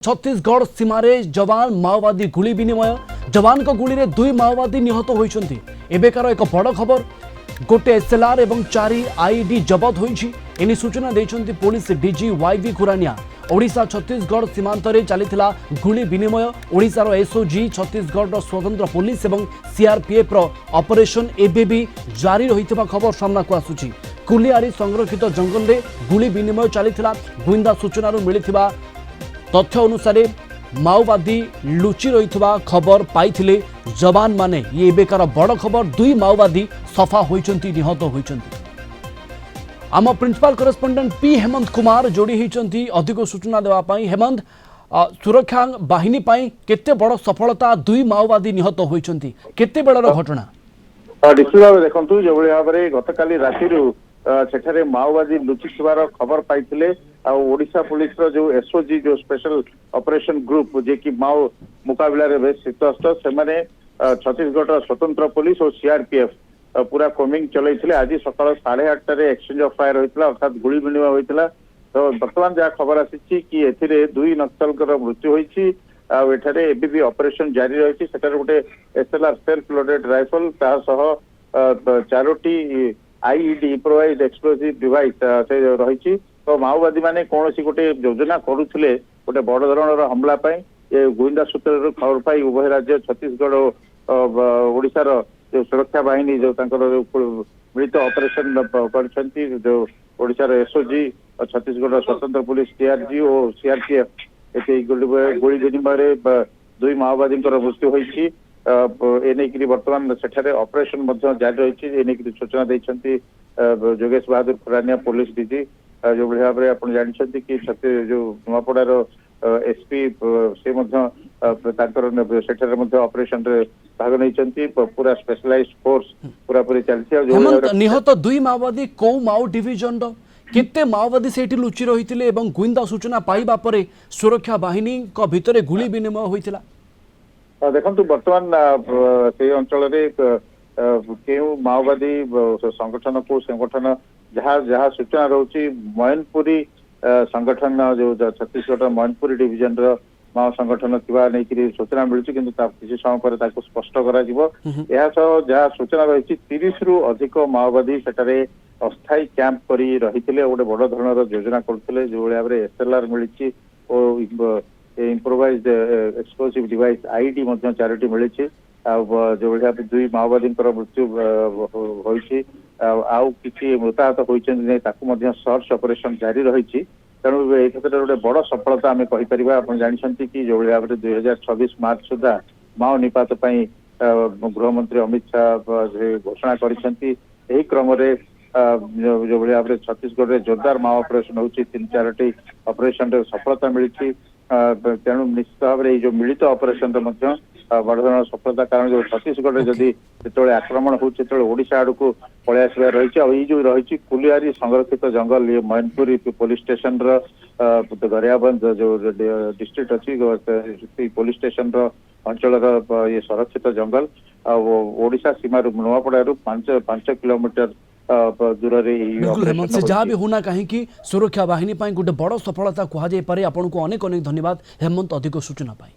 छत्तीसगढ़ सीमारे जवान माओवादी गुली विनिमय जवान को गुली में 2 माओवादी निहत होइछन्ति। एबेकार एक बड़ खबर गोटे एसएलआर एवं 4 आईडी जबत होइछि। एनी सूचना दैछन्ति police DG YV Khurania. Odisha Chhattisgarh सीमांत रे चलीथिला गुली विनिमय। ओडिशार एसओजी छत्तीसगढ़ स्वतंत्र पुलिस एवं सीआरपीएफ रो ऑपरेशन एबेबी जारी रहितबा खबर सामना को आसुछि। कुलियारी संरक्षित जंगल रे गुली विनिमय चलीथिला। गुइंदा सूचना मिलिथिबा तथ्य अनुसार माओवादी लुचि रही खबर पाई जवान माने। ये बेकार बड़ खबर 2 माओवादी सफा होइचंती निहत होइचंती। आम principal correspondent P Hemant Kumar जोड़ी होती अधिक सूचना देवाई। हेमंत, सुरक्षा बाहिनी पाई केते बड़ सफलता 2 माओवादी निहत होइचंती, केते बेलर घटना? निश्चित भाव देखु जो भाव में गतकाली राति सेठारे माओवादी लुचि खबर पाई। ओडिशा पुलिस जो एसओजी जो स्पेशल ऑपरेशन ग्रुप जे कि माओ मुकाबला रे शीतस्त से छत्तीसगढ़ स्वतंत्र पुलिस और सीआरपीएफ पूरा कोमिंग चलते। आज सकाल 8:30 एक्सचेंज ऑफ फायर होता अर्थात गुली विनिमय होता। तो बर्तमान जहाँ खबर आसी कि ए 2 नक्सल मृत्यु होती। एबी ऑपरेशन जारी रही। गोटे एसएलआर सेल्फ लोडेड राइफल 4टी आईईडी इम्प्रोवाइज्ड एक्सप्लोसिव डिवाइस से रही। तो माओवादी माने कौन सी गोटे योजना करुले गोटे बड़ धरणर हमला ये गुइंदा सूत्र खबर पाई उभय राज्य छत्तीसगढ़ ओडिशार जो सुरक्षा बाहिनी जो मिलित ऑपरेशन करछंती। जो ओडिशार एसओजी और छत्तीसगढ़ स्वतंत्र पुलिस टीआरजी और सीआरपीएफ गुली विनिमय 2 माओवादी मृत्यु होती। एने बर्तमान सेठारे ऑपरेशन जारी रही। एने सूचना देइछंती जोगेश बहादुर खुरानिया पुलिस डीजी। जो भाव में आप जानते कि जो नुआपड़ार एसपी से ऑपरेशन भाग नहीं पूरा स्पेशलाइज्ड फोर्स पूरा पूरी चलती। निहत 2 माओवादी कौ माओ डिविजन केते माओवादी सेठी लुचि रही एवं गुइंदा सूचना पाइबा परे सुरक्षा बाहिनी को भितरे गुली विनिमय होइतिला। देखु बर्तमान से अंचल क्यों माओवादी संगठन को संगठन जहाँ जहाँ सूचना रोचे मैनपुरी संगठन जो छत्तीसगढ़ मैनपुरी डिविजन माओ संगठन नहीं सूचना मिलूँ कि किसी समय पर स्पष्ट कर जहाँ सूचना रही 30 रु अधिक माओवादी सेठारे अस्थायी कैंप कर रही गोटे बड़ धरणर योजना करते। जो भाव में एसएलआर मिली और इम्प्रोवाइज्ड एक्सप्लोसिव डिवाइस आईडी 4टी मिली। जो भाव 2 माओवादी मृत्यु होती। आउ किसी मृताहत होती सर्च ऑपरेशन जारी रही। तेणु ए क्षेत्र में गोटे बड़ सफलता आम कहीपर। आप जानते कि जो भाव में 2026 मार्च सुधा माओ निपात गृहमंत्री अमित शाह घोषणा कर क्रम जो भाव में छत्तीसगढ़ में जोरदार माओ ऑपरेशन होती। 3-4टी ऑपरेशन सफलता मिली। तेणु निश्चित भाव में जो मिलित ऑपरेशन बड़ धरण सफलता कारण जो छत्तीसगढ़ में जदि जो आक्रमण होशा आड़ को पलि आसवा रही। जो रही कुलियारी संरक्षित जंगल ये मैनपुरी पुलिस स्टेशन गरियाबंद जो डिस्ट्रिक्ट अच्छी पुलिस स्टेशन अंचल ये संरक्षित जंगल ओडिशा सीमार नुआपड़ारू 5 किलोमीटर दूर से जहाँ भी होना कहीं सुरक्षा बाहिनी गोटे बड़ सफलता कहुई पारे। आपको अनेक अनेक धन्यवाद हेमंत अधिक सूचना पाई।